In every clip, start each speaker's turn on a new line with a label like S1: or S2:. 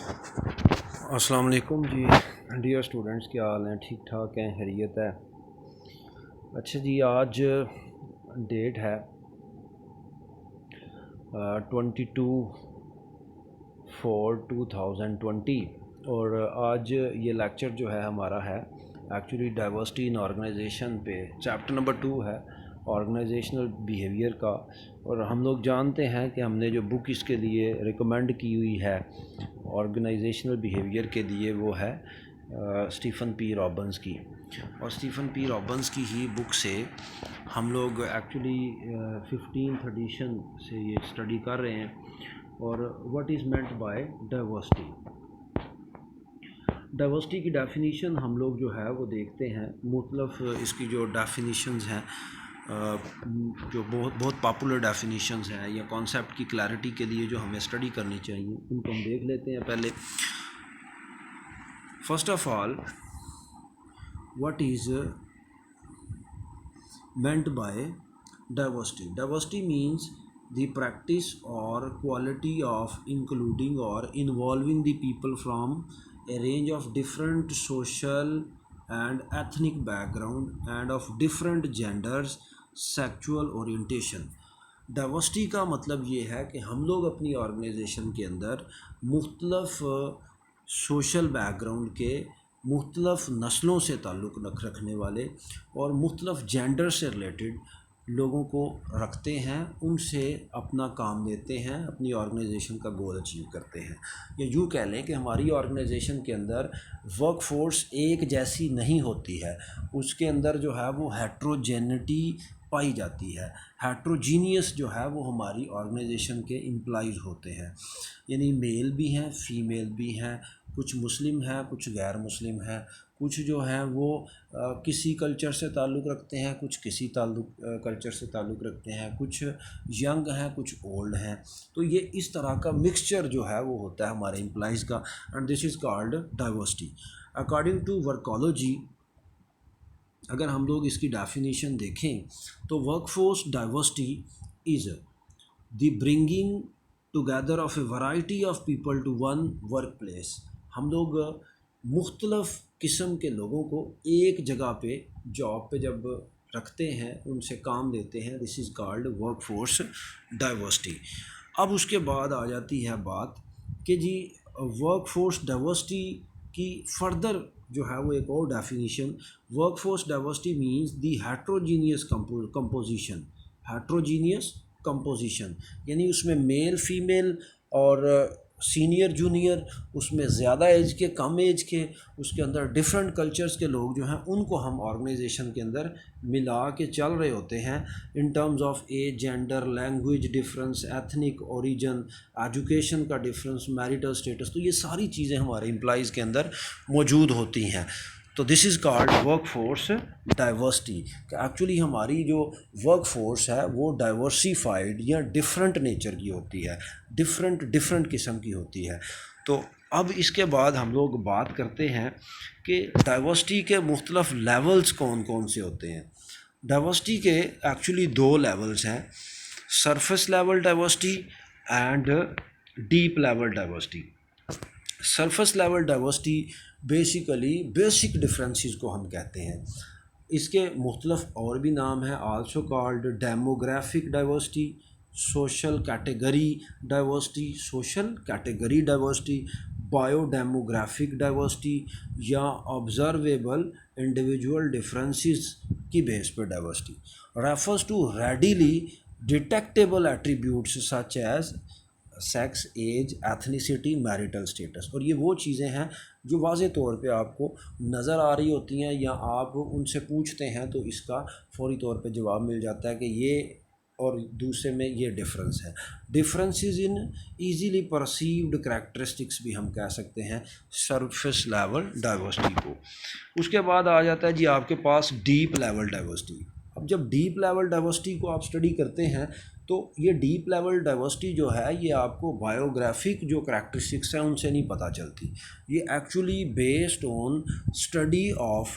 S1: अस्सलाम वालेकुम जी। Dear students, क्या हाल हैं? ठीक ठाक हैं? खैरियत है? अच्छा जी, आज डेट है 22/4/2020 और आज ये लेक्चर जो है हमारा है एक्चुअली डाइवर्सिटी इन ऑर्गेनाइजेशन पे। चैप्टर नंबर 2 है ऑर्गेनाइजेशनल बिहेवियर का। और हम लोग जानते हैं कि हमने जो बुक इसके लिए रिकमेंड की हुई है ऑर्गेनाइजेशनल बिहेवियर के लिए वो है स्टीफ़न पी रॉबिन्स की। और स्टीफ़न पी रॉबिन्स की ही बुक से हम लोग एक्चुअली 15th एडिशन से ये स्टडी कर रहे हैं। और what is meant bye diversity. Diversity की डेफिनीशन हम लोग जो है वो देखते हैं। मुख्तलिफ इसकी जो डेफिनीशंस हैं जो बहुत बहुत पॉपुलर डेफिनीशंस हैं या कॉन्सेप्ट की क्लैरिटी के लिए जो हमें स्टडी करनी चाहिए उनको हम देख लेते हैं। पहले first of all, what is meant by diversity. Diversity means the practice or quality of including or involving the people from a range of different social and ethnic background and of different genders, sexual orientation. Diversity का मतलब ये है कि हम लोग अपनी organisation के अंदर मुख्तलफ सोशल बैकग्राउंड के, मुख्तलफ नस्लों से ताल्लुक़ रखने वाले और मुख्तलफ जेंडर से रिलेटेड लोगों को रखते हैं, उनसे अपना काम लेते हैं, अपनी ऑर्गेनाइजेशन का गोल अचीव करते हैं। या यूँ कह लें कि हमारी ऑर्गेनाइजेशन के अंदर वर्क फोर्स एक जैसी नहीं होती है, उसके अंदर जो है वो हेट्रोजेनिटी पाई जाती है। हेट्रोजीनियस जो है वो हमारी ऑर्गेनाइजेशन के एम्प्लॉइज़ होते हैं, यानी मेल भी हैं, फ़ीमेल भी हैं, कुछ मुस्लिम हैं, कुछ गैर मुस्लिम हैं, कुछ जो हैं वो किसी कल्चर से ताल्लुक़ रखते हैं, कुछ किसी कल्चर से ताल्लुक़ रखते हैं, कुछ यंग हैं, कुछ ओल्ड हैं। तो ये इस तरह का मिक्सचर जो है वो होता है हमारे एम्प्लॉइज़ का, and this is called diversity. According to Workology, अगर हम लोग इसकी डेफिनेशन देखें तो workforce diversity is the bringing together of a variety of people to one workplace. हम लोग मुख्तलफ़ किस्म के लोगों को एक जगह पे जॉब पे जब रखते हैं, उनसे काम लेते हैं, this is called workforce diversity. अब उसके बाद आ जाती है बात कि जी वर्कफोर्स डाइवर्सिटी की फर्दर जो है वो एक और डेफिनेशन, वर्कफोर्स डाइवर्सिटी मींस दी हेट्रोजीनियस कंपोजिशन। हेट्रोजीनियस कंपोजिशन यानी उसमें मेल फीमेल और सीनियर जूनियर, उसमें ज़्यादा एज के, कम एज के, उसके अंदर डिफरेंट कल्चर्स के लोग जो हैं उनको हम ऑर्गेनाइजेशन के अंदर मिला के चल रहे होते हैं in terms of age, gender, language difference, ethnic origin, education का डिफरेंस, मैरिटल स्टेटस। तो ये सारी चीज़ें हमारे एम्प्लॉइज़ के अंदर मौजूद होती हैं। तो this is called work force diversity. Actually हमारी जो वर्क फोर्स है वो डाइवर्सिफाइड या डिफरेंट नेचर की होती है, डिफरेंट किस्म की होती है। तो अब इसके बाद हम लोग बात करते हैं कि डाइवर्सिटी के मुख्तलिफ लेवल्स कौन कौन से होते हैं। डाइवर्सिटी के एक्चुअली 2 लेवल्स हैं, surface level diversity and deep level diversity. Surface level diversity basically basic differences को हम कहते हैं। इसके मुख्तलिफ और भी नाम हैं, also called demographic diversity, social category diversity, biodemographic diversity या ऑब्जर्वेबल इंडिविजुअल डिफरेंसेस की बेस पर diversity. Refers to readily detectable attributes such as sex, age, ethnicity, marital status. और ये वो चीज़ें हैं जो वाज़े तौर पे आपको नज़र आ रही होती हैं या आप उनसे पूछते हैं तो इसका फौरी तौर पे जवाब मिल जाता है कि ये और दूसरे में ये डिफरेंस है। Differences in easily perceived characteristics भी हम कह सकते हैं सरफेस लेवल डाइवर्सिटी को। उसके बाद आ जाता है जी आपके पास डीप लेवल डाइवर्सिटी। अब जब डीप लेवल डाइवर्सिटी को आप स्टडी करते हैं तो ये डीप लेवल डाइवर्सिटी जो है ये आपको बायोग्राफिक जो करैक्टरिस्टिक्स हैं उनसे नहीं पता चलती। ये actually based on study of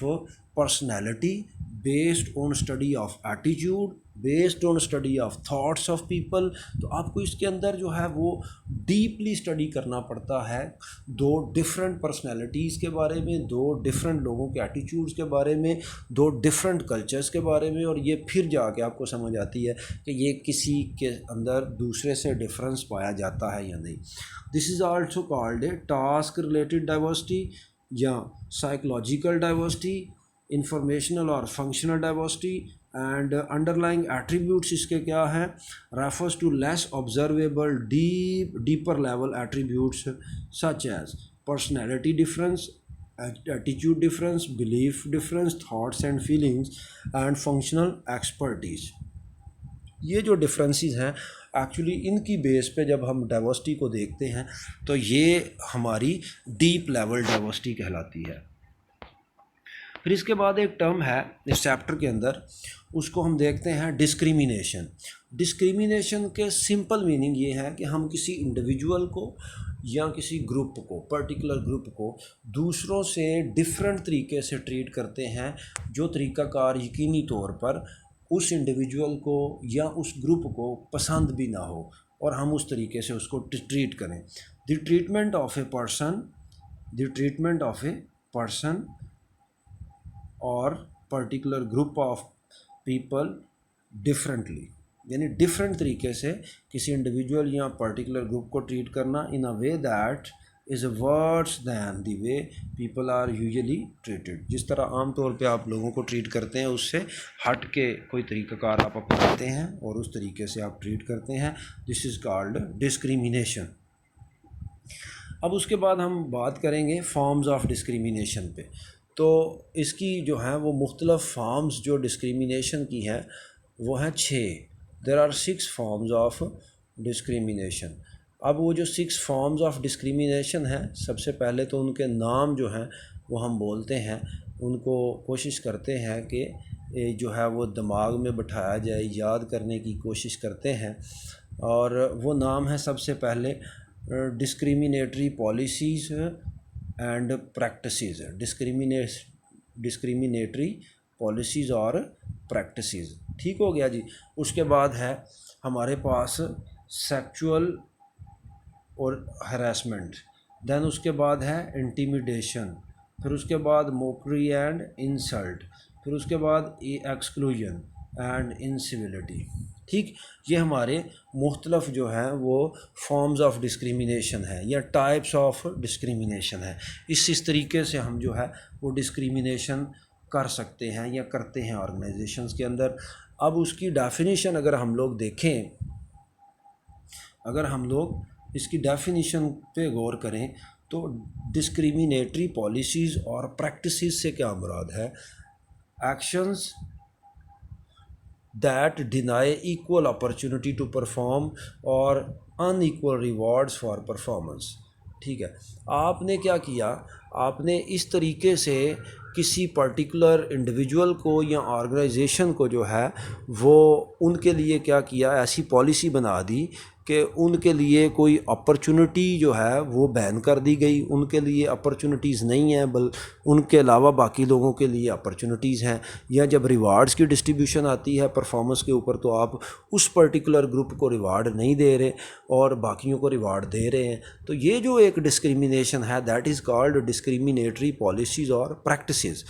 S1: personality, based on study of attitude, based on study of thoughts of people. तो आपको इसके अंदर जो है वो डीपली स्टडी करना पड़ता है दो डिफरेंट पर्सनैलिटीज़ के बारे में, दो डिफरेंट लोगों के एटीट्यूड्स के बारे में, दो डिफरेंट कल्चर्स के बारे में, और ये फिर जाके आपको समझ आती है कि ये किसी के अंदर दूसरे से डिफरेंस पाया जाता है या नहीं। This is also called a task related diversity या साइकोलॉजिकल डाइवर्सिटी, इंफॉर्मेशनल और functional diversity. And underlying attributes इसके क्या हैं, refers to less observable deeper level attributes such as personality difference, attitude difference, belief difference, thoughts and feelings and functional expertise. ये जो differences हैं actually इनकी base पे जब हम डाइवर्सिटी को देखते हैं तो ये हमारी डीप लेवल डाइवर्सिटी कहलाती है। फिर इसके बाद एक टर्म है इस चैप्टर के अंदर, उसको हम देखते हैं डिस्क्रिमिनेशन। डिस्क्रिमिनेशन के सिंपल मीनिंग ये है कि हम किसी इंडिविजुअल को या किसी ग्रुप को, पर्टिकुलर ग्रुप को दूसरों से डिफरेंट तरीके से ट्रीट करते हैं, जो तरीक़ाकार यकीनी तौर पर उस इंडिविजुअल को या उस ग्रुप को पसंद भी ना हो और हम उस तरीके से उसको ट्रीट करें। The treatment of a person or particular group of people differently, यानी डिफरेंट तरीके से किसी इंडिविजुअल या पर्टिकुलर ग्रुप को ट्रीट करना in a way that is worse than the way people are usually treated. जिस तरह आम तौर पे आप लोगों को ट्रीट करते हैं उससे हट के कोई तरीक़ाकार आप अपनाते हैं और उस तरीके से आप ट्रीट करते हैं, दिस इज़ कॉल्ड डिस्क्रिमिनेशन। अब उसके बाद हम बात करेंगे फॉर्म्स ऑफ डिस्क्रिमिनेशन पे। तो इसकी जो है वो मुख्तलिफ़ फॉर्म्स जो डिस्क्रिमिनेशन की हैं वो हैं 6। There are 6 forms of discrimination. अब वो जो 6 फॉर्म्स ऑफ डिस्क्रिमिनेशन हैं, सबसे पहले तो उनके नाम जो हैं वो हम बोलते हैं, उनको कोशिश करते हैं कि जो है वो दिमाग में बिठाया जाए, याद करने की कोशिश करते हैं। और वो नाम है सबसे पहले discriminatory policies and practices. Discriminatory policies और प्रैक्टिसेस, ठीक हो गया जी। उसके बाद है हमारे पास सेक्सुअल और हरासमेंट, देन उसके बाद है इंटिमिडेशन, फिर उसके बाद मोकरी एंड इंसल्ट, फिर उसके बाद एक्सक्लूजन एंड इनसिविलिटी। ठीक, ये हमारे मुख्तलफ़ जो हैं वो फॉर्म्स ऑफ डिस्क्रिमिनेशन है या टाइप्स ऑफ डिस्क्रिमिनेशन है। इस तरीके से हम जो है वो डिस्क्रिमिनेशन कर सकते हैं या करते हैं ऑर्गेनाइजेशंस के अंदर। अब उसकी डेफिनेशन अगर हम लोग देखें, अगर हम लोग इसकी डेफिनेशन पे गौर करें तो डिस्क्रिमिनेटरी पॉलिसीज़ और प्रैक्टिसेस से क्या मुराद है, actions that deny equal opportunity to perform or unequal rewards for performance। ठीक है, आपने क्या किया, आपने इस तरीके से किसी पर्टिकुलर इंडिविजुअल को या ऑर्गेनाइजेशन को जो है वो उनके लिए क्या किया, ऐसी पॉलिसी बना दी कि उनके लिए कोई अपॉर्चुनिटी जो है वो बैन कर दी गई, उनके लिए अपॉर्चुनिटीज़ नहीं हैं उनके अलावा बाकी लोगों के लिए अपॉर्चुनिटीज़ हैं। या जब रिवार्ड्स की डिस्ट्रीब्यूशन आती है परफॉर्मेंस के ऊपर तो आप उस पर्टिकुलर ग्रुप को रिवार्ड नहीं दे रहे और बाकियों को रिवार्ड दे रहे हैं। तो ये जो एक डिस्क्रिमिनेशन है that is called discriminatory policies और प्रैक्टिसेस।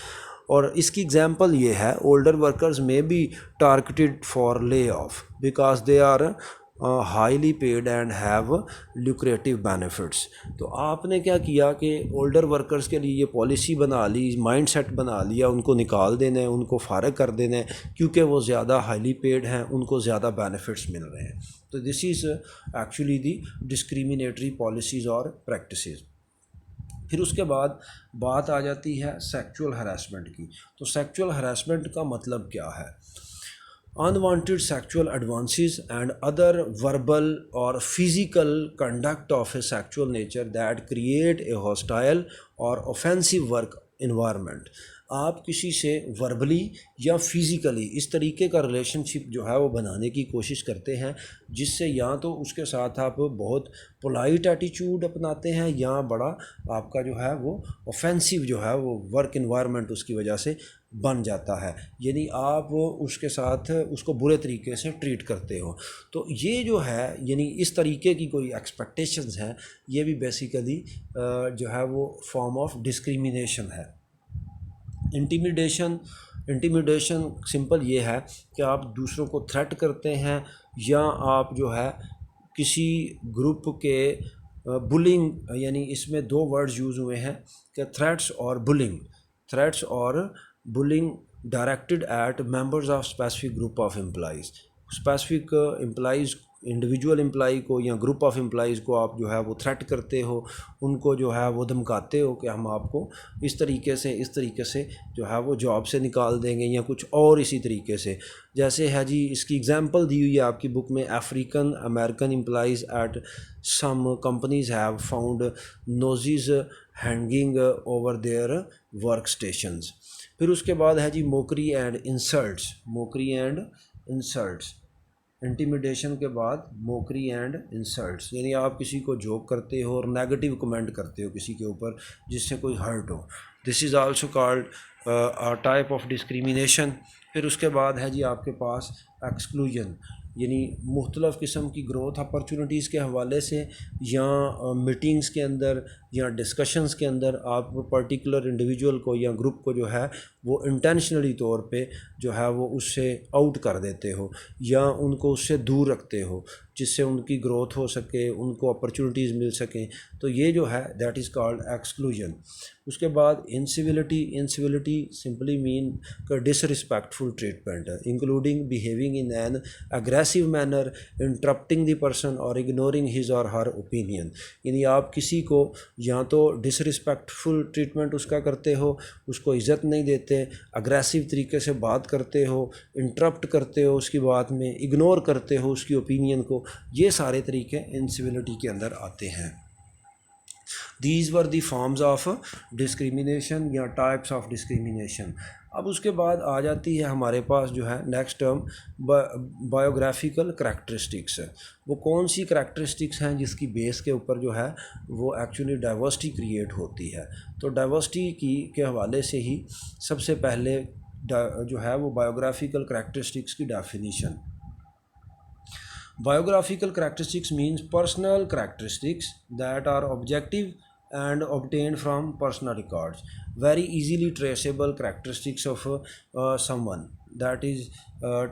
S1: और इसकी एग्जांपल ये है, ओल्डर वर्कर्स में be targeted for lay off because they are highly paid and have lucrative benefits. तो आपने क्या किया कि ओल्डर वर्कर्स के लिए ये पॉलिसी बना ली, माइंडसेट बना लिया, उनको निकाल देना है, उनको फारग कर देना है क्योंकि वो ज़्यादा हाईली पेड हैं, उनको ज़्यादा बेनिफिट्स मिल रहे हैं। तो this is actually the discriminatory policies और प्रैक्टिसेस। फिर उसके बाद बात आ जाती है सेक्सुअल हरासमेंट की। तो सेक्सुअल हरासमेंट का मतलब क्या है, unwanted sexual advances and other verbal or physical conduct of a sexual nature that create a hostile or offensive work environment। आप किसी से वर्बली या फिज़िकली इस तरीके का रिलेशनशिप जो है वो बनाने की कोशिश करते हैं जिससे या तो उसके साथ आप बहुत पोलाइट एटीट्यूड अपनाते हैं या बड़ा आपका जो है वो ऑफेंसिव जो है वो वर्क इन्वायरमेंट उसकी वजह से बन जाता है, यानी आप उसके साथ उसको बुरे तरीके से ट्रीट करते हो। तो ये जो है यानी इस तरीके की कोई एक्सपेक्टेशंस हैं, ये भी बेसिकली जो है वो फॉर्म ऑफ डिस्क्रिमिनेशन है। इंटिमिडेशन सिंपल ये है कि आप दूसरों को थ्रेट करते हैं, या आप जो है किसी ग्रुप के बुलिंग, यानी इसमें दो वर्ड्स यूज़ हुए हैं कि थ्रेट्स और bullying directed eight members of specific group of employees. Specific employees, individual employee को या ग्रुप ऑफ एम्प्लॉइज़ को आप जो है वो थ्रेट करते हो, उनको जो है वो धमकाते हो कि हम आपको इस तरीके से जो है वो जॉब से निकाल देंगे या कुछ और इसी तरीके से। जैसे है जी, इसकी एग्जांपल दी हुई है आपकी बुक में, African American employees at some companies have found nooses hanging over their work stations. फिर उसके बाद है जी मोकरी एंड इंसल्ट्स। इंटिमिडेशन के बाद मोकरी एंड इंसल्ट्स, यानी आप किसी को जोक करते हो और नेगेटिव कमेंट करते हो किसी के ऊपर जिससे कोई हर्ट हो। This is also called a type of discrimination. फिर उसके बाद है जी आपके पास एक्सक्लूजन, यानी मुख्तलिफ़ किस्म की ग्रोथ अपॉर्चुनिटीज़ के हवाले से या मीटिंग्स के अंदर या डिस्कशंस के अंदर आप पर्टिकुलर इंडिविजुअल को या ग्रुप को जो है वो इंटेंशनली तौर पे जो है वो उससे आउट कर देते हो या उनको उससे दूर रखते हो, जिससे उनकी ग्रोथ हो सके, उनको अपॉर्चुनिटीज़ मिल सकें। तो ये जो है दैट इज़ कॉल्ड एक्सक्लूजन। उसके बाद इंसिविलिटी सिंपली मीन का disrespectful treatment, including behaving in an aggressive manner, interrupting the person और इग्नोरिंग हिज और हर ओपिनियन। यानी आप किसी को या तो डिसरिस्पेक्टफुल ट्रीटमेंट उसका करते हो, उसको इज़्ज़त नहीं देते, अग्रेसिव तरीके से बात करते हो, इंटरप्ट करते हो उसकी बात में, इग्नोर करते हो उसकी ओपिनियन को, ये सारे तरीके इंसिविलिटी के अंदर आते हैं। These were the forms of discrimination या टाइप्स ऑफ डिस्क्रिमिनेशन। अब उसके बाद आ जाती है हमारे पास जो है नेक्स्ट टर्म बायोग्राफिकल करैक्टरिस्टिक्स। वो कौन सी करैक्टरिस्टिक्स हैं जिसकी बेस के ऊपर जो है वो एक्चुअली डाइवर्सिटी क्रिएट होती है। तो डाइवर्सिटी की के हवाले से ही सबसे पहले जो है वो बायोग्राफिकल करैक्टरिस्टिक्स की definition. Biographical characteristics means personal characteristics that are objective and obtained from personal records. Very easily traceable characteristics of someone, that is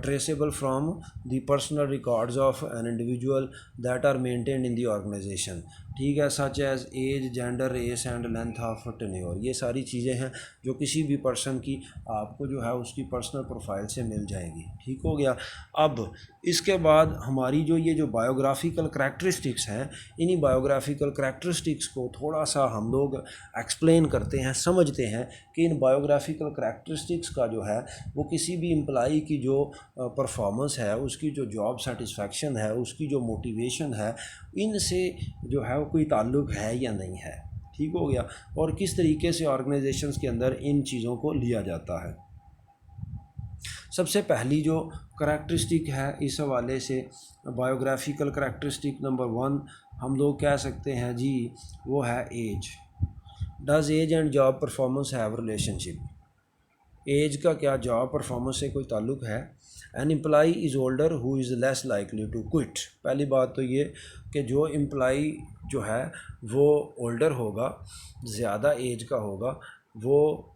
S1: traceable from the personal records of an individual that are maintained in the organization. ठीक है, such as age, gender, race and length of tenure, ये सारी चीज़ें हैं जो किसी भी person की आपको जो है उसकी पर्सनल प्रोफाइल से मिल जाएंगी। ठीक हो गया। अब इसके बाद हमारी जो ये जो बायोग्राफिकल करैक्टरिस्टिक्स हैं, इन्हीं बायोग्राफिकल करैक्टरिस्टिक्स को थोड़ा सा हम लोग एक्सप्लेन करते हैं, समझते हैं कि इन बायोग्राफिकल करैक्टरिस्टिक्स का जो है वो किसी भी एम्प्लॉई की जो परफॉर्मेंस है, उसकी जो जॉब सेटिस्फेक्शन है, उसकी जो मोटिवेशन है, इनसे जो है वो कोई ताल्लुक़ है या नहीं है। ठीक हो गया। और किस तरीके से ऑर्गेनाइजेशंस के अंदर इन चीज़ों को लिया जाता है। सबसे पहली जो करैक्टरिस्टिक है इस हवाले से, बायोग्राफिकल करैक्टरिस्टिक नंबर 1 हम लोग कह सकते हैं जी, वो है age. Does age and job performance have relationship. Age का क्या जॉब परफॉर्मेंस से कोई ताल्लुक़ है। An employee is older who is less likely to quit. पहली बात तो ये कि जो एम्प्लॉई जो है वो ओल्डर होगा, ज़्यादा एज का होगा, वो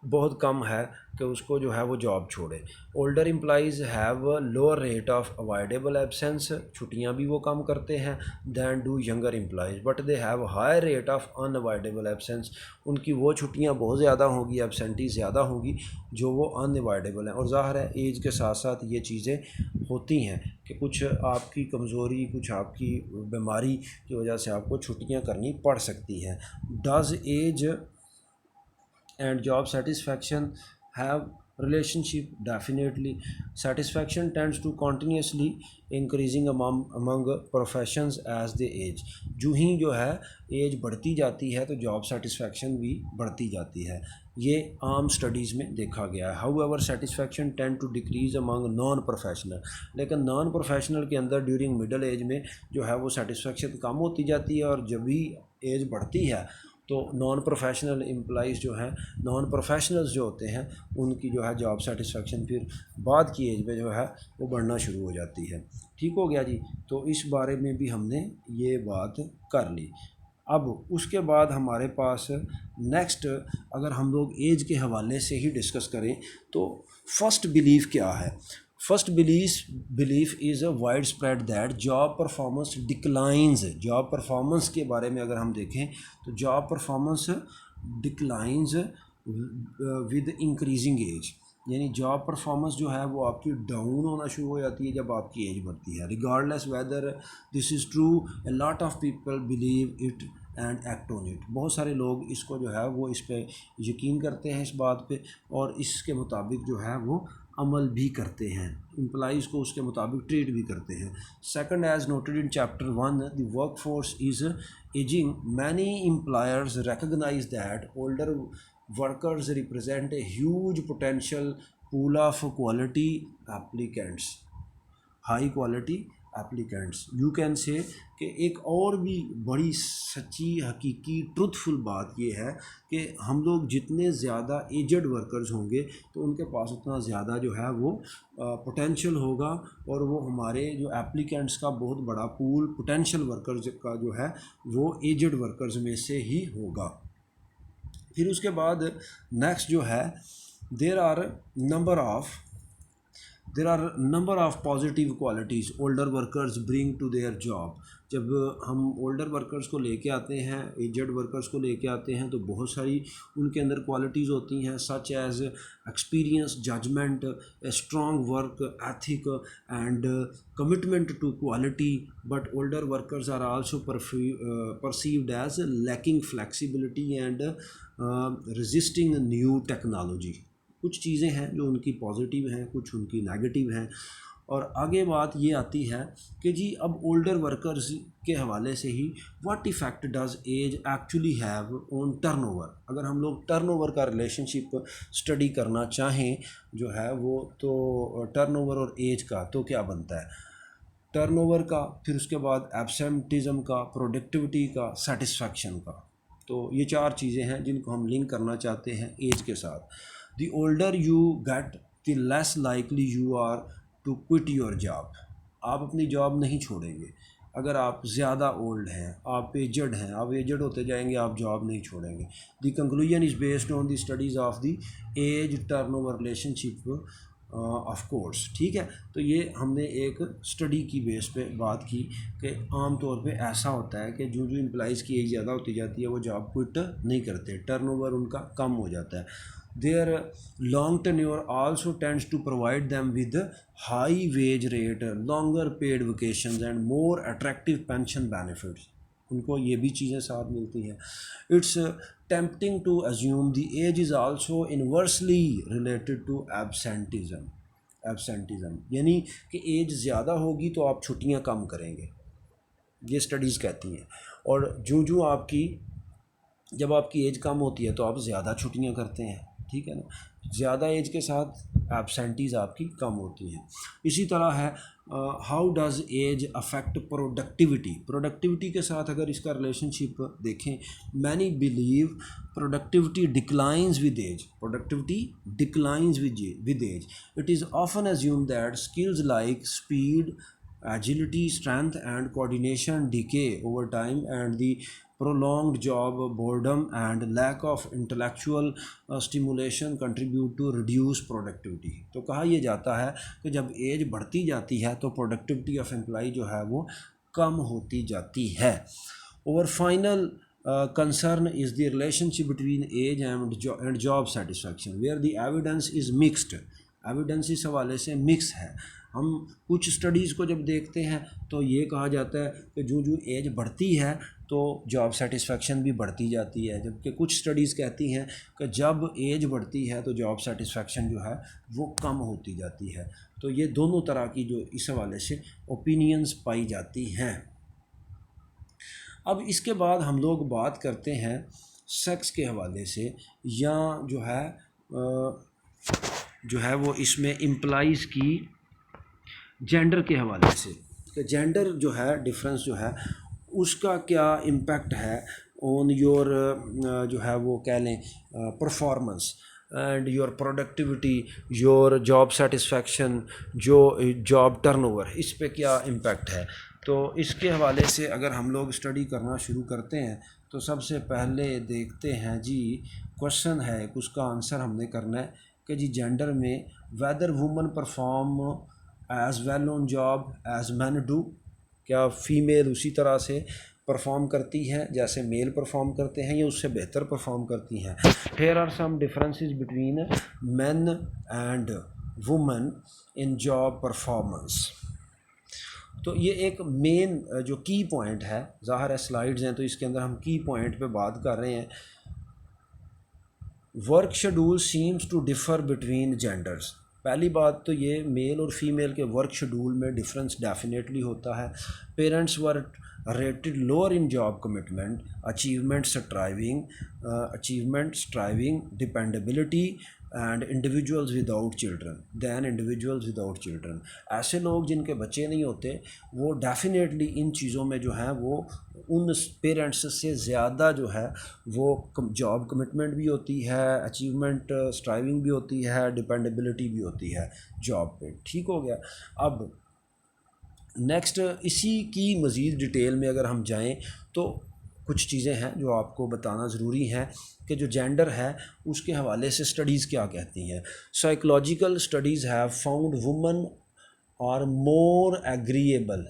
S1: बहुत कम है कि उसको जो है वो जॉब छोड़े। Older employees have lower rate of avoidable absence, छुट्टियां भी वो कम करते हैं, than do younger employees, but they have higher rate of unavoidable absence. उनकी वो छुट्टियां बहुत ज़्यादा होंगी, एब्सेंटी ज़्यादा होंगी जो वो अनअवॉइडेबल हैं। और ज़ाहिर है एज के साथ साथ ये चीज़ें होती हैं कि कुछ आपकी कमज़ोरी, कुछ आपकी बीमारी की वजह से आपको छुट्टियाँ करनी पड़ सकती हैं। Does age and job satisfaction have relationship? Definitely. Satisfaction tends to continuously increasing among professions as they age. जो ही जो है एज बढ़ती जाती है तो जॉब सेटिस्फेक्शन भी बढ़ती जाती है, ये आम स्टडीज़ में देखा गया है। However satisfaction tend to decrease among non professional, लेकिन नॉन प्रोफेशनल के अंदर ड्यूरिंग मिडल एज में जो है वो सेटिस्फेक्शन कम होती जाती है, और जब भी एज बढ़ती है तो नॉन प्रोफेशनल एम्प्लॉइज़ जो हैं, नॉन प्रोफेशनल्स जो होते हैं, उनकी जो है जॉब सेटिस्फेक्शन फिर बाद की एज में जो है वो बढ़ना शुरू हो जाती है। ठीक हो गया जी। तो इस बारे में भी हमने ये बात कर ली। अब उसके बाद हमारे पास नेक्स्ट, अगर हम लोग एज के हवाले से ही डिस्कस करें तो फर्स्ट बिलीफ क्या है। First belief is a wide spread that job performance declines. Job performance के बारे में अगर हम देखें तो job performance declines with increasing age, यानी जॉब परफॉर्मेंस जो है वो आपकी डाउन होना शुरू हो जाती है जब आपकी एज बढ़ती है। Regardless whether this is true, a lot of people believe it and act on it. बहुत सारे लोग इसको जो है वो इस पर यकीन करते हैं, इस बात पे, और इसके मुताबिक जो है वो अमल भी करते हैं, एम्प्लॉइज़ को उसके मुताबिक ट्रीट भी करते हैं। Second, as noted in chapter 1, the work force is ageing. Many employers recognize that older workers represent a huge potential pool of quality applicants, high quality applicants. You can say कि एक और भी बड़ी सच्ची हकीकी ट्रुथफुल बात ये है कि हम लोग जितने ज़्यादा एजड वर्कर्स होंगे तो उनके पास उतना ज़्यादा जो है वो पोटेंशियल होगा, और वो हमारे जो एप्लीकेंट्स का बहुत बड़ा पूल पोटेंशियल वर्कर्स का जो है वो एजड वर्कर्स में से ही होगा। फिर उसके बाद नेक्स्ट जो है, there are number of positive qualities older workers bring to their job. जब हम ओल्डर वर्कर्स को लेके आते हैं, एजड वर्कर्स को लेके आते हैं, तो बहुत सारी उनके अंदर क्वालिटीज़ होती हैं, such as experience, judgement, a strong work ethic and commitment to quality. But older workers are also perceived as lacking flexibility and resisting new technology. कुछ चीज़ें हैं जो उनकी पॉजिटिव हैं, कुछ उनकी नेगेटिव हैं। और आगे बात ये आती है कि जी अब ओल्डर वर्कर्स के हवाले से ही, what effect does age actually have on turnover. अगर हम लोग टर्नओवर का रिलेशनशिप स्टडी करना चाहें जो है वो, तो टर्नओवर और एज का तो क्या बनता है, टर्नओवर का, फिर उसके बाद एब्सेंटिज़म का, प्रोडक्टिविटी का, सेटिस्फैक्शन का। तो ये चार चीज़ें हैं जिनको हम लिंक करना चाहते हैं एज के साथ। The older you get, the less likely you are to quit your job. आप अपनी जॉब नहीं छोड़ेंगे अगर आप ज़्यादा ओल्ड हैं, आप एजड हैं, आप एजड होते जाएंगे, आप जॉब नहीं छोड़ेंगे। The conclusion is based on the studies of the age turnover relationship of course. ठीक है, तो ये हमने एक स्टडी की बेस पे बात की कि आम तौर पे ऐसा होता है कि जो जो एम्प्लॉइज़ की एज ज़्यादा होती जाती है वो जॉब क्विट नहीं करते, टर्नओवर उनका कम हो जाता है। Their long tenure also tends to provide them with high wage rate, longer paid vacations and more attractive pension benefits. उनको ये भी चीज़ें साथ मिलती हैं। It's tempting to assume the age is also inversely related to absenteeism. यानी कि as ज़्यादा होगी तो आप छुट्टियां कम करेंगे, ये स्टडीज़ कहती हैं। और जो आपकी जब आपकी एज कम होती है तो आप ज़्यादा छुट्टियां करते हैं, ठीक है ना। ज़्यादा एज के साथ एब्सेंटीज़ आपकी कम होती हैं। इसी तरह है how does age affect productivity के साथ अगर इसका रिलेशनशिप देखें, many believe productivity declines with age. It is often assume that skills like speed, agility, strength and coordination decay over time, and the prolonged job boredom and lack of intellectual stimulation contribute to reduced productivity। तो कहा यह जाता है कि जब as बढ़ती जाती है तो प्रोडक्टिविटी ऑफ एम्प्लॉय जो है वो कम होती जाती है। और final concern is the relationship between age and job satisfaction where the evidence is mixed। Evidence इस हवाले से मिक्स है। हम कुछ स्टडीज़ को जब देखते हैं तो ये कहा जाता है कि जो एज बढ़ती है तो जॉब सेटिस्फेक्शन भी बढ़ती जाती है, जबकि कुछ स्टडीज़ कहती हैं कि जब एज बढ़ती है तो जॉब सेटिस्फेक्शन जो है वो कम होती जाती है। तो ये दोनों तरह की जो इस हवाले से ओपिनियंस पाई जाती हैं। अब इसके बाद हम लोग बात करते हैं सेक्स के हवाले से, या जो है वो इसमें एम्प्लॉइज़ की जेंडर के हवाले से, कि जेंडर जो है डिफरेंस जो है उसका क्या इम्पैक्ट है ऑन योर जो है वो कह लें performance and your productivity, your job satisfaction, जो जॉब टर्नओवर, इस पे क्या इम्पेक्ट है। तो इसके हवाले से अगर हम लोग स्टडी करना शुरू करते हैं तो सबसे पहले देखते हैं जी, क्वेश्चन है उसका आंसर हमने करना है कि जी जेंडर में whether woman perform as well on job as man do, क्या फ़ीमेल उसी तरह से परफॉर्म करती हैं जैसे मेल परफॉर्म करते हैं या उससे बेहतर परफॉर्म करती हैं। Here are some differences between men and women in job performance. तो ये एक मेन जो की पॉइंट है, ज़ाहिर है स्लाइड्स हैं तो इसके अंदर हम की पॉइंट पे बात कर रहे हैं। Work schedule seems to differ between genders. पहली बात तो ये मेल और फीमेल के वर्क शेड्यूल में डिफरेंस डेफिनेटली होता है। Parents were rated lower in job commitment, achievement striving, dependability and individuals without children than individuals without children. ऐसे लोग जिनके बच्चे नहीं होते वो डेफिनेटली इन चीज़ों में जो है वो उन पेरेंट्स से ज़्यादा जो है वो जॉब कमिटमेंट भी होती है, अचीवमेंट स्ट्राइविंग भी होती है, डिपेंडेबिलिटी भी होती है जॉब पे। ठीक हो गया। अब नेक्स्ट इसी की मज़ीद डिटेल में अगर हम जाएं तो कुछ चीज़ें हैं जो आपको बताना ज़रूरी है कि जो जेंडर है उसके हवाले से स्टडीज़ क्या कहती हैं। Psychological studies have found women are more agreeable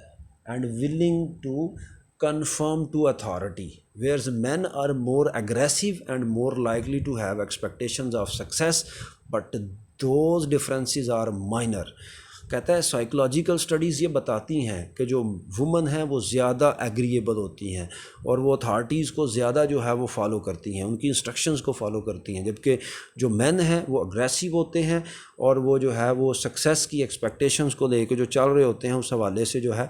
S1: and willing to conform to authority, whereas men are more aggressive and more likely to have expectations of success, but those differences are minor। कहता है psychological studies ये बताती हैं कि जो woman हैं वो ज़्यादा एग्रीएबल होती हैं और वो अथॉरिटीज़ को ज़्यादा जो है वो फॉलो करती हैं, उनकी इंस्ट्रक्शंस को फॉलो करती हैं, जबकि जो मेन हैं वो अग्रेसिव होते हैं और वो जो है वो सक्सेस की एक्सपेक्टेशंस को लेके जो चल रहे होते हैं उस हवाले से जो है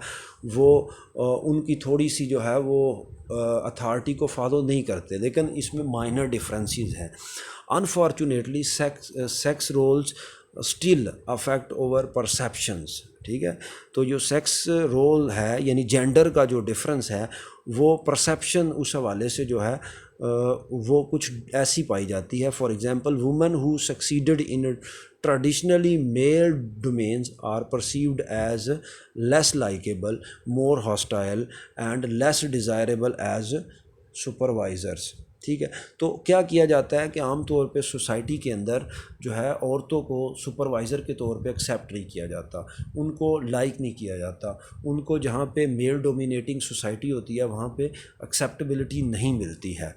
S1: वो उनकी थोड़ी सी जो है वो अथॉरिटी को फॉलो नहीं करते। लेकिन इसमें माइनर डिफरेंसेस हैं। Unfortunately sex roles still affect our perceptions. ठीक है, तो जो सेक्स रोल है यानी जेंडर का जो डिफरेंस है वो परसेप्शन उस हवाले से जो है वो कुछ ऐसी पाई जाती है। For example, women who succeeded in traditionally male domains are perceived as less likable, more hostile and less desirable as supervisors. ठीक है, तो क्या किया जाता है कि आम तौर पे सोसाइटी के अंदर जो है औरतों को सुपरवाइज़र के तौर पे एक्सेप्ट नहीं किया जाता, उनको लाइक नहीं किया जाता, उनको जहाँ पे मेल डोमिनेटिंग सोसाइटी होती है वहाँ पे एक्सेप्टेबिलिटी नहीं मिलती है।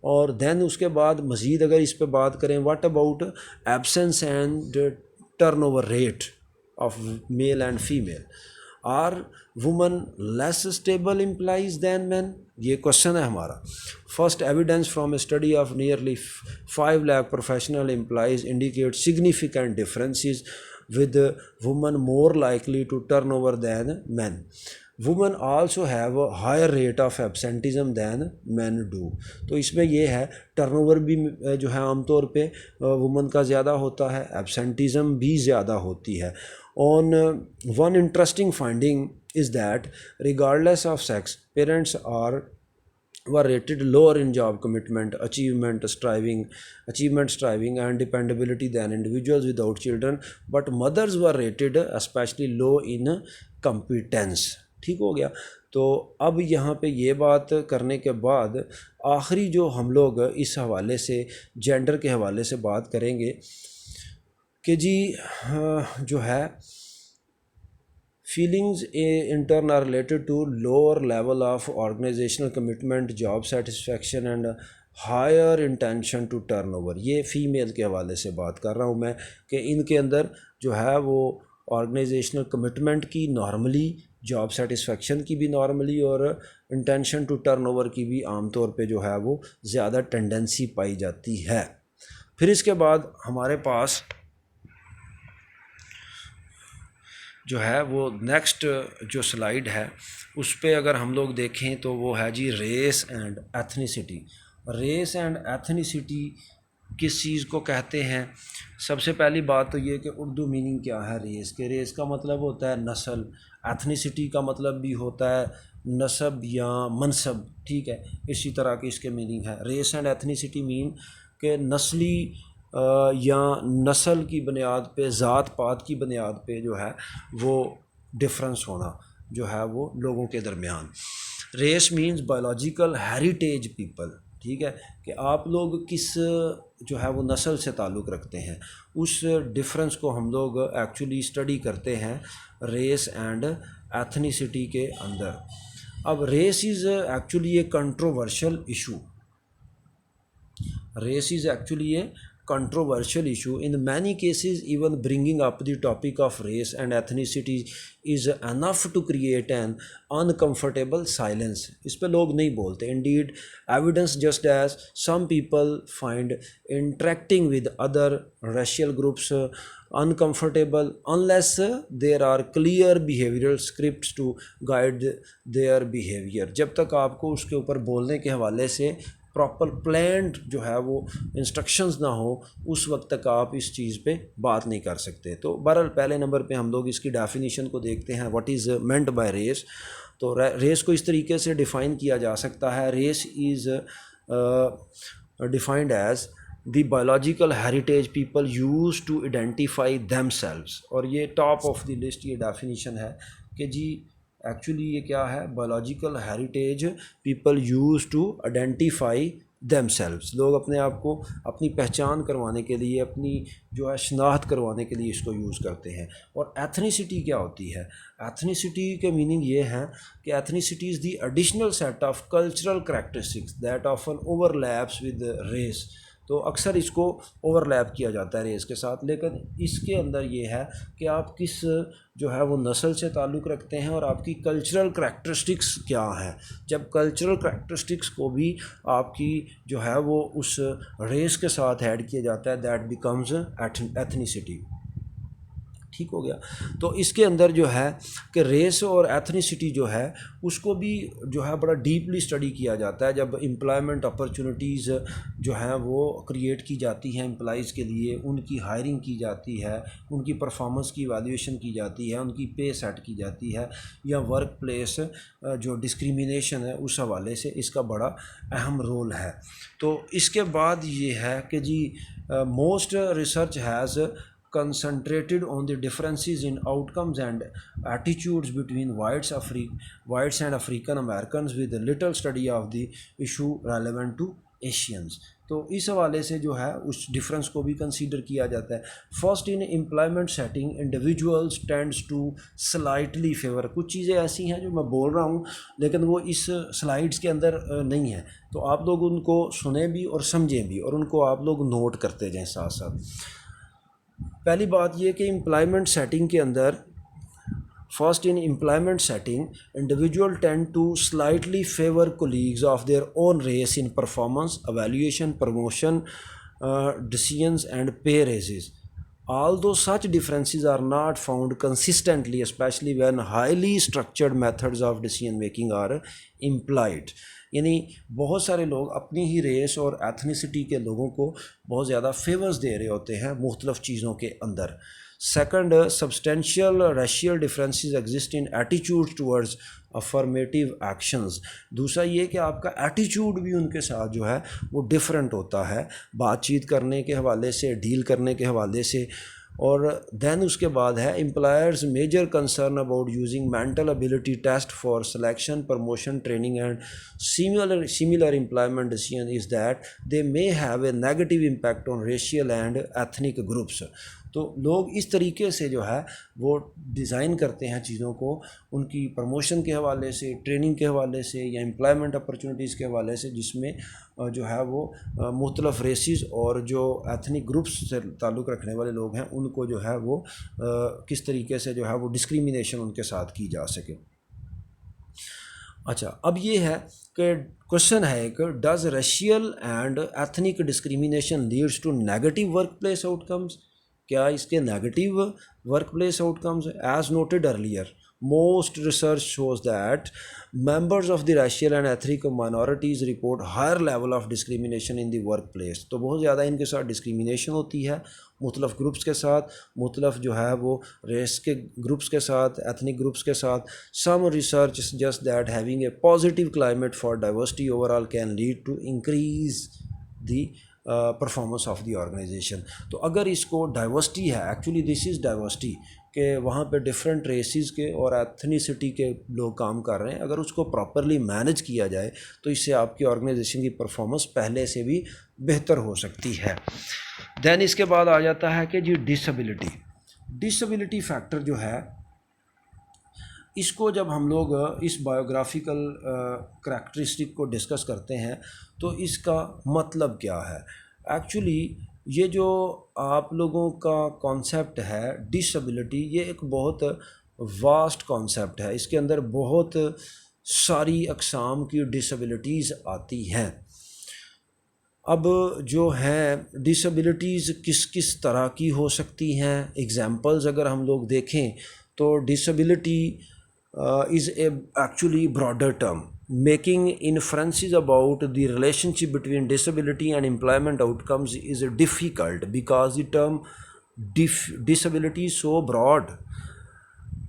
S1: और देन उसके बाद मज़ीद अगर इस पे बात करें, what about absence and turnover rate of male and female, are woman less stable employees than man, ये क्वेश्चन है हमारा। First evidence from a study of nearly 5 lakh professional employees indicate significant differences with women more likely to turn over than men. Women also have a higher rate of absenteeism than men do। तो इसमें ये है turnover भी जो है आमतौर पे woman का ज़्यादा होता है, एब्सेंटिज़म भी ज़्यादा होती है। On one interesting finding is that regardless of sex, parents were rated lower in job commitment, achievement striving and dependability than individuals without children, but mothers were rated especially low in competence। ठीक हो गया। तो अब यहाँ पे ये बात करने के बाद आखिरी जो हम लोग इस हवाले से जेंडर के हवाले से बात करेंगे कि जी जो है feelings in turn are related to lower level of organizational commitment, job satisfaction and higher intention to turnover। ये फीमेल के हवाले से बात कर रहा हूँ मैं कि इनके अंदर जो है वो ऑर्गेनाइजेशनल कमिटमेंट की नॉर्मली, जॉब सेटिस्फेक्शन की भी नॉर्मली और इंटेंशन टू टर्नओवर की भी आमतौर पे जो है वो ज़्यादा टेंडेंसी पाई जाती है। फिर इसके बाद हमारे पास जो है वो नेक्स्ट जो स्लाइड है उस पर अगर हम लोग देखें तो वो है जी race and ethnicity. Race and ethnicity किस चीज़ को कहते हैं? सबसे पहली बात तो ये कि उर्दू मीनिंग क्या है रेस के। रेस का मतलब होता है नस्ल, एथनिसिटी का मतलब भी होता है नस्ब या मनसब, ठीक है, इसी तरह की इसके मीनिंग है। रेस एंड एथनिसिटी मीन के नस्ली या नस्ल की बुनियाद पे, ज़ात पात की बुनियाद पे जो है वो डिफरेंस होना जो है वो लोगों के दरमियान। Race means biological heritage people, ठीक है, कि आप लोग किस जो है वो नस्ल से ताल्लुक़ रखते हैं, उस डिफरेंस को हम लोग एक्चुअली स्टडी करते हैं रेस एंड एथनिसिटी के अंदर। अब race is actually a controversial issue, race is actually a controversial issue. In many cases, even bringing up the topic of race and ethnicity is enough to create an uncomfortable silence. इस पे लोग नहीं बोलते. Indeed, evidence just as some people find interacting with other racial groups uncomfortable unless there are clear behavioral scripts to guide their behavior. जब तक आपको उसके ऊपर बोलने के हवाले से प्रॉपर प्लान्ड जो है वो इंस्ट्रक्शंस ना हो, उस वक्त तक आप इस चीज़ पे बात नहीं कर सकते। तो बहरहाल पहले नंबर पे हम लोग इसकी डेफिनेशन को देखते हैं, what is meant by race. तो रेस को इस तरीके से डिफ़ाइन किया जा सकता है, race is defined as the biological heritage people use to identify themselves. और ये टॉप ऑफ द लिस्ट ये डेफिनेशन है कि जी एक्चुअली ये क्या है, biological heritage people use to identify themselves. लोग अपने आप को अपनी पहचान करवाने के लिए, अपनी जो है शनाख्त करवाने के लिए इसको यूज़ करते हैं। और एथनिसिटी क्या होती है? एथनिसिटी के मीनिंग ये है कि ethnicity is the additional set of cultural characteristics that often overlaps with race. तो अक्सर इसको ओवरलैप किया जाता है रेस के साथ, लेकिन इसके अंदर ये है कि आप किस जो है वो नस्ल से ताल्लुक़ रखते हैं और आपकी कल्चरल करैक्टरिस्टिक्स क्या हैं। जब कल्चरल करैक्टरिस्टिक्स को भी आपकी जो है वो उस रेस के साथ ऐड किया जाता है, दैट बिकम्स एथनिसिटी। ठीक हो गया। तो इसके अंदर जो है कि रेस और एथनिसिटी जो है उसको भी जो है बड़ा डीपली स्टडी किया जाता है जब एम्प्लॉयमेंट अपॉर्चुनिटीज़ जो हैं वो क्रिएट की जाती हैं एम्प्लॉइज़ के लिए, उनकी हायरिंग की जाती है, उनकी परफॉर्मेंस की इवैल्यूएशन की जाती है, उनकी पे सेट की जाती है, या वर्क प्लेस जो डिस्क्रिमिनेशन है उस हवाले से इसका बड़ा अहम रोल है। तो इसके बाद ये है कि जी most research has concentrated on the differences in outcomes and attitudes between whites and African Americans with little study of the issue relevant to Asians। तो इस हवाले से जो है उस डिफरेंस को भी कंसीडर किया जाता है। First, in employment setting individuals tends to slightly favour. कुछ चीज़ें ऐसी हैं जो मैं बोल रहा हूँ लेकिन वो इस स्लाइड्स के अंदर नहीं है, तो आप लोग उनको सुने भी और समझें भी और उनको आप लोग नोट करते जाएँ साथ साथ। पहली बात ये कि एम्प्लॉयमेंट सेटिंग के अंदर, first, in employment setting individual tend to slightly favour colleagues of their own race in performance, evaluation, promotion, decisions and pay raises. Although such differences are not found consistently, especially when highly structured methods of decision making are employed। यानी बहुत सारे लोग अपनी ही race और ethnicity के लोगों को बहुत ज़्यादा फेवर्स दे रहे होते हैं मुख्तलिफ़ चीज़ों के अंदर। Second, substantial racial differences exist in attitude towards affirmative actions. दूसरा ये कि आपका एटीट्यूड भी उनके साथ जो है वो डिफरेंट होता है, बातचीत करने के हवाले से, डील करने के हवाले से। और दैन उसके बाद है employers major concern about using mental ability test for selection, promotion, training and similar employment decision is that they may have a negative impact on racial and ethnic groups. तो लोग इस तरीके से जो है वो डिज़ाइन करते हैं चीज़ों को, उनकी प्रमोशन के हवाले से, ट्रेनिंग के हवाले से या एम्प्लॉयमेंट अपॉर्चुनिटीज़ के हवाले से, जिसमें जो है वो मुख्तलिफ़ रेसिस और जो एथनिक ग्रुप्स से ताल्लुक़ रखने वाले लोग हैं उनको जो है वो किस तरीके से जो है वो डिस्क्रिमिनेशन उनके साथ की जा सके। अच्छा, अब ये है कि क्वेश्चन है कि does racial and ethnic discrimination leads to negative workplace outcomes. क्या इसके negative workplace outcomes? As noted earlier, Most research shows that members of the racial and ethnic minorities report higher level of discrimination in the workplace. तो बहुत ज़्यादा इनके साथ discrimination होती है मुख्तलिफ ग्रुप्स के साथ, मुख्तलिफ जो है वो रेस के ग्रुप्स के साथ, एथनिक ग्रुप्स के साथ. Some research suggests that having a positive climate for diversity overall can lead to increase the performance of the organisation. तो अगर इसको डाइवर्सिटी है, एक्चुअली दिस इज़ डाइवर्सिटी, कि वहाँ पे डिफरेंट रेसिस के और एथनिसिटी के लोग काम कर रहे हैं, अगर उसको प्रॉपरली मैनेज किया जाए तो इससे आपकी ऑर्गेनाइजेशन की परफॉर्मेंस पहले से भी बेहतर हो सकती है. दैन इसके बाद आ जाता है कि जी डिसेबिलिटी फैक्टर जो है, इसको जब हम लोग इस बायोग्राफिकल करैक्टरिस्टिक को डिस्कस करते हैं तो इसका मतलब क्या है. एक्चुअली ये जो आप लोगों का कॉन्सेप्ट है डिसेबिलिटी, ये एक बहुत वास्ट कॉन्सेप्ट है. इसके अंदर बहुत सारी अक़साम की डिसेबिलिटीज़ आती हैं. अब जो हैं डिसेबिलिटीज़ किस किस तरह की हो सकती हैं, एग्जांपल्स अगर हम लोग देखें तो disability is actually broader term, making inferences about the relationship between disability and employment outcomes is difficult because the term disability is so broad.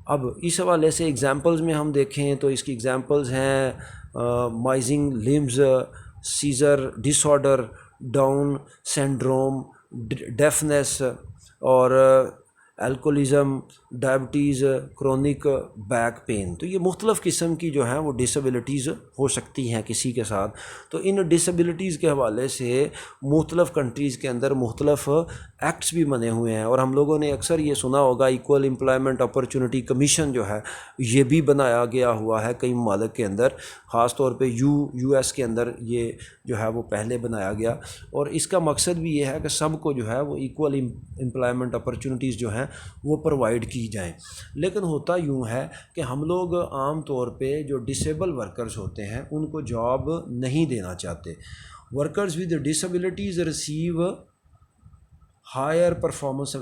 S1: अब इस हवाले से एग्जांपल्स में हम देखें तो इसकी एग्जांपल्स हैं missing limbs, seizure disorder, Down syndrome, deafness और alcoholism, diabetes, chronic back pain. तो ये मुख्तलिफ़ किस्म की जो हैं वो डिसेबिलिटीज़ हो सकती हैं किसी के साथ. तो इन डिसेबिलिटीज़ के हवाले से मुख्तलिफ़ कंट्रीज़ के अंदर मुख्तलिफ़ एक्ट्स भी बने हुए हैं. और हम लोगों ने अक्सर ये सुना होगा इक्वल एम्प्लॉयमेंट अपॉर्चुनिटी कमीशन जो है ये भी बनाया गया हुआ है कई ममालिक के अंदर, ख़ास तौर पे यूएस के अंदर ये जो है वो पहले बनाया गया. और इसका मकसद भी ये है कि सबको जो है वो इक्वल एम्प्लॉयमेंट अपॉर्चुनिटीज़ जो हैं वो प्रोवाइड की जाएं. लेकिन होता यूँ है कि हम लोग आम तौर पे जो डिसेबल वर्कर्स होते हैं उनको जॉब नहीं देना चाहते. Workers with disabilities receive higher performance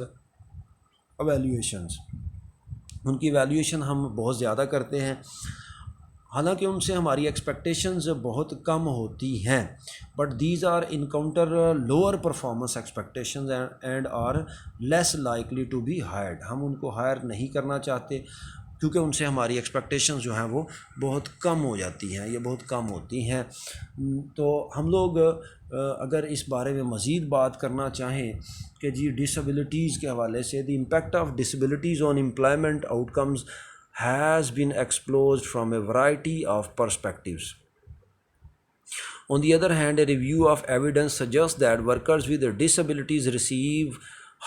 S1: evaluations. उनकी वैल्यूएशन हम बहुत ज़्यादा करते हैं, हालांकि उनसे हमारी एक्सपेक्टेशंस बहुत कम होती हैं. But these are encounter lower performance expectations and are less likely to be hired. हम उनको हायर नहीं करना चाहते क्योंकि उनसे हमारी एक्सपेक्टेशंस जो हैं वो बहुत कम हो जाती हैं, ये बहुत कम होती हैं. तो हम लोग अगर इस बारे में मज़ीद बात करना चाहें कि जी डिसेबिलिटीज़ के हवाले से the impact of disabilities on employment outcomes has been explored from a variety of perspectives. On the other hand, a review of evidence suggests that workers with disabilities receive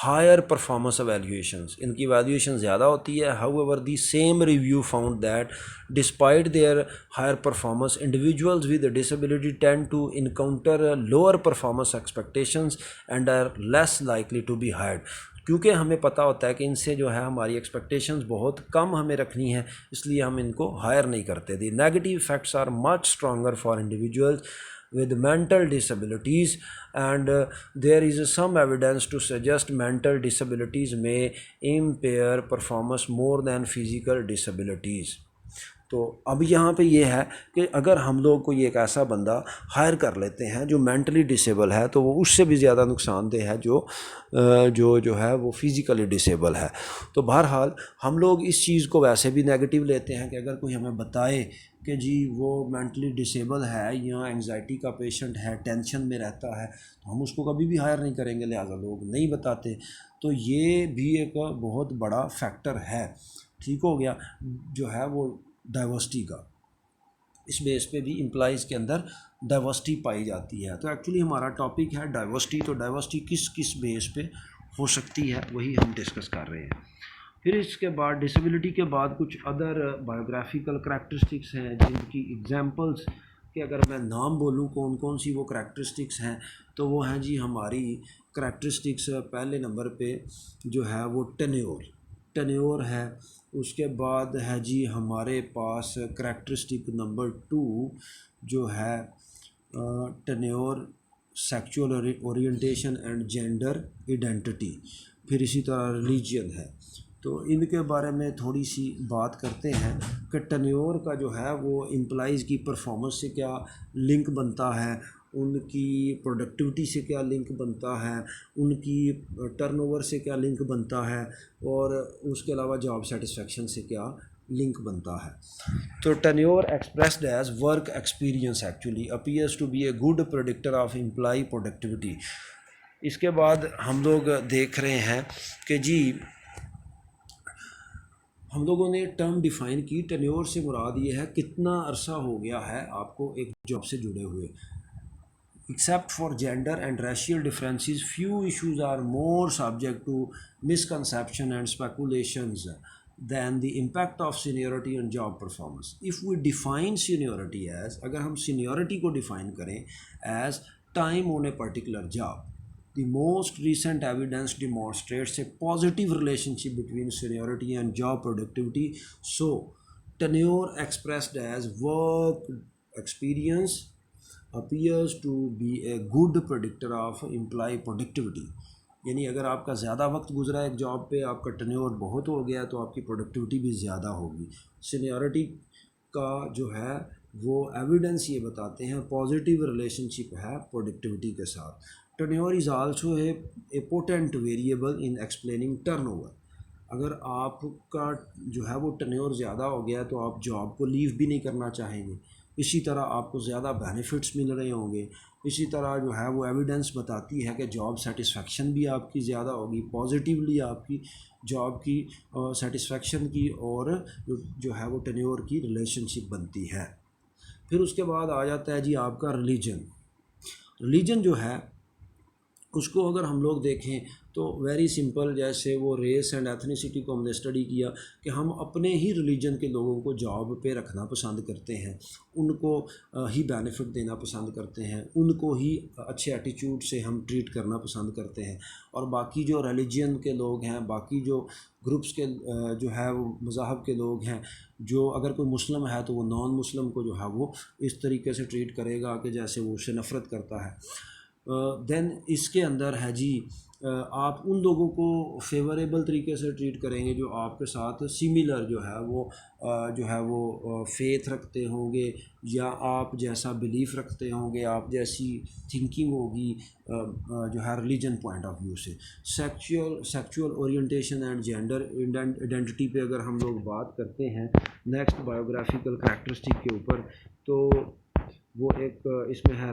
S1: higher performance evaluations. इनकी evaluation ज़्यादा होती है. However, the same review found that despite their higher performance, individuals with disability tend to encounter lower performance expectations and are less likely to be hired. क्योंकि हमें पता होता है कि इनसे जो है हमारी एक्सपेक्टेशंस बहुत कम हमें रखनी है, इसलिए हम इनको हायर नहीं करते. The negative effects are much stronger for individuals with mental disabilities and there is some evidence to suggest mental disabilities may impair performance more than physical disabilities. तो अब यहाँ पे ये है कि अगर हम लोग कोई एक ऐसा बंदा हायर कर लेते हैं जो मेंटली डिसेबल है तो वो उससे भी ज़्यादा नुकसानदेह है जो है वो फिज़िकली डिसेबल है. तो बहरहाल हम लोग इस चीज़ को वैसे भी नेगेटिव लेते हैं कि अगर कोई हमें बताए कि जी वो मेंटली डिसेबल है या एंजाइटी का पेशेंट है, टेंशन में रहता है, तो हम उसको कभी भी हायर नहीं करेंगे, लिहाजा लोग नहीं बताते. तो ये भी एक बहुत बड़ा फैक्टर है. ठीक हो गया जो है वो डाइवर्सिटी का, इस बेस पे भी एम्प्लॉइज़ के अंदर डाइवर्सिटी पाई जाती है. तो एक्चुअली हमारा टॉपिक है डाइवर्सिटी. तो डाइवर्सिटी किस किस बेस पे हो सकती है वही हम डिस्कस कर रहे हैं. फिर इसके बाद डिसेबिलिटी के बाद कुछ अदर बायोग्राफिकल करैक्टरिस्टिक्स हैं जिनकी एग्जांपल्स के अगर मैं नाम बोलूँ कौन कौन सी वो करैक्टरिस्टिक्स हैं तो वो हैं जी हमारी करैक्टरिस्टिक्स. पहले नंबर पे जो है वो टेन्योर है. उसके बाद है जी हमारे पास करैक्टरिस्टिक नंबर 2 जो है tenure, sexual orientation and gender identity. फिर इसी तरह रिलीजन है. तो इनके बारे में थोड़ी सी बात करते हैं कि टर्नओवर का जो है वो एम्प्लॉइज़ की परफॉर्मेंस से क्या लिंक बनता है, उनकी प्रोडक्टिविटी से क्या लिंक बनता है, उनकी टर्नओवर से क्या लिंक बनता है, और उसके अलावा जॉब सेटिस्फेक्शन से क्या लिंक बनता है। तो turnover expressed as work experience actually appears to be a good predictor of employ productivity. इसके बाद हम लोग देख रहे हैं कि जी हम लोगों ने टर्म डिफ़ाइन की, टर्नओवर से मुराद ये है कितना अरसा हो गया है आपको एक जॉब से जुड़े हुए। Except for gender and racial differences, few issues are more subject to misconception and speculations than the impact of seniority on job performance. If we define seniority as, अगर हम seniority को define करें as time on a particular job, the most recent evidence demonstrates a positive relationship between seniority and job productivity. So, tenure expressed as work experience appears to be a good predictor of employee productivity। यानी अगर आपका ज़्यादा वक्त गुजरा एक job पे, आपका turnover बहुत हो गया, तो आपकी प्रोडक्टिविटी भी ज़्यादा होगी। सीनियरिटी का जो है वो एविडेंस ये बताते हैं पॉजिटिव रिलेशनशिप है प्रोडक्टिविटी के साथ। Turnover is also a potent variable in explaining turnover. अगर आपका जो है वो टर्नओवर ज़्यादा हो गया तो आप जॉब को लीव भी नहीं करना चाहेंगे, इसी तरह आपको ज़्यादा बेनिफिट्स मिल रहे होंगे, इसी तरह जो है वो एविडेंस बताती है कि जॉब सेटिस्फेक्शन भी आपकी ज़्यादा होगी, पॉजिटिवली आपकी जॉब की सेटिस्फेक्शन की और जो है वो टर्नओवर की रिलेशनशिप बनती है। फिर उसके बाद आ जाता है जी आपका रिलीजन जो है उसको अगर हम लोग देखें तो वेरी सिंपल, जैसे वो रेस एंड एथनिसिटी को हमने स्टडी किया कि हम अपने ही रिलीजन के लोगों को जॉब पे रखना पसंद करते हैं, उनको ही बेनिफिट देना पसंद करते हैं, उनको ही अच्छे एटीट्यूड से हम ट्रीट करना पसंद करते हैं। और बाकी जो रिलीजन के लोग हैं, बाकी जो ग्रुप्स के जो है वो मज़हब के लोग हैं, जो अगर कोई मुस्लिम है तो वो नॉन मुस्लिम को जो है वो इस तरीके से ट्रीट करेगा कि जैसे वो उससे नफ़रत करता है। देन इसके अंदर है जी आप उन लोगों को फेवरेबल तरीके से ट्रीट करेंगे जो आपके साथ सिमिलर जो है वो फेथ रखते होंगे, या आप जैसा बिलीफ रखते होंगे, आप जैसी थिंकिंग होगी जो है रिलीजन पॉइंट ऑफ व्यू से। Sexual orientation and gender identity पे अगर हम लोग बात करते हैं नेक्स्ट बायोग्राफिकल करैक्टरिस्टिक के ऊपर, तो वो एक इसमें है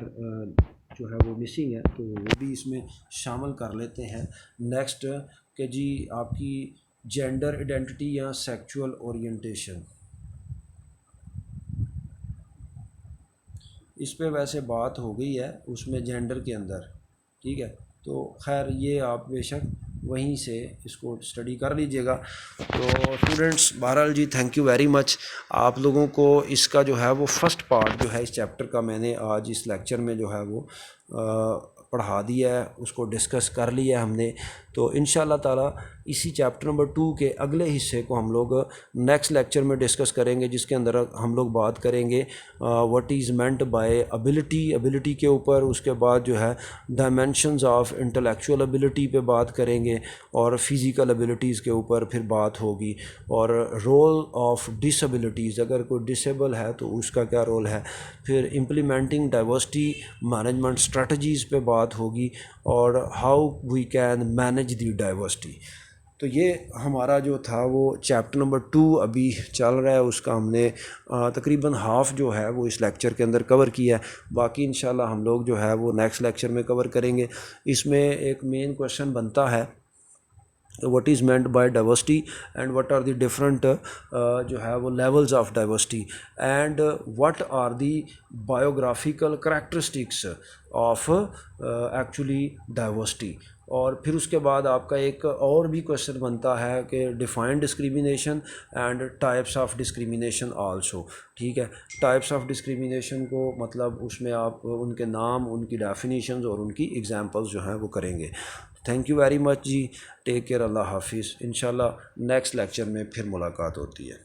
S1: जो है वो मिसिंग है, तो वो भी इसमें शामिल कर लेते हैं। नेक्स्ट कि जी आपकी जेंडर आइडेंटिटी या सेक्सुअल ओरिएंटेशन, इस पे वैसे बात हो गई है उसमें जेंडर के अंदर, ठीक है। तो खैर ये आप बेशक वहीं से इसको स्टडी कर लीजिएगा। तो स्टूडेंट्स बहरहाल जी थैंक यू वेरी मच। आप लोगों को इसका जो है वो फर्स्ट पार्ट जो है इस चैप्टर का मैंने आज इस लेक्चर में जो है वो पढ़ा दिया है, उसको डिस्कस कर लिया हमने। तो इंशाल्लाह ताला इसी चैप्टर नंबर 2 के अगले हिस्से को हम लोग नेक्स्ट लेक्चर में डिस्कस करेंगे, जिसके अंदर हम लोग बात करेंगे what is meant bye ability के ऊपर। उसके बाद जो है डायमेंशंस ऑफ इंटेलेक्चुअल एबिलिटी पे बात करेंगे, और फिज़िकल एबिलिटीज़ के ऊपर फिर बात होगी, और रोल ऑफ डिसेबिलिटीज़, अगर कोई डिसेबल है तो उसका क्या रोल है। फिर इम्प्लीमेंटिंग डाइवर्सिटी मैनेजमेंट स्ट्रेटजीज़ पे बात होगी, और how we can manage the diversity. तो ये हमारा जो था वो चैप्टर नंबर 2 अभी चल रहा है, उसका हमने तकरीबन हाफ़ जो है वो इस लेक्चर के अंदर कवर किया है। बाकी इंशाल्लाह हम लोग जो है वो नेक्स्ट लेक्चर में कवर करेंगे। इसमें एक मेन क्वेश्चन बनता है what is meant by diversity and what are the different जो है वो levels of diversity and what are the biographical characteristics of actually diversity। और फिर उसके बाद आपका एक और भी क्वेश्चन बनता है कि define discrimination and types of discrimination also, ठीक है। टाइप्स ऑफ डिस्क्रिमिनेशन को मतलब उसमें आप उनके नाम, उनकी डेफिनेशंस और उनकी एग्जांपल्स जो हैं वो करेंगे। थैंक यू वेरी मच जी, टेक केयर, अल्लाह हाफिज़। इंशाल्लाह नेक्स्ट लेक्चर में फिर मुलाकात होती है।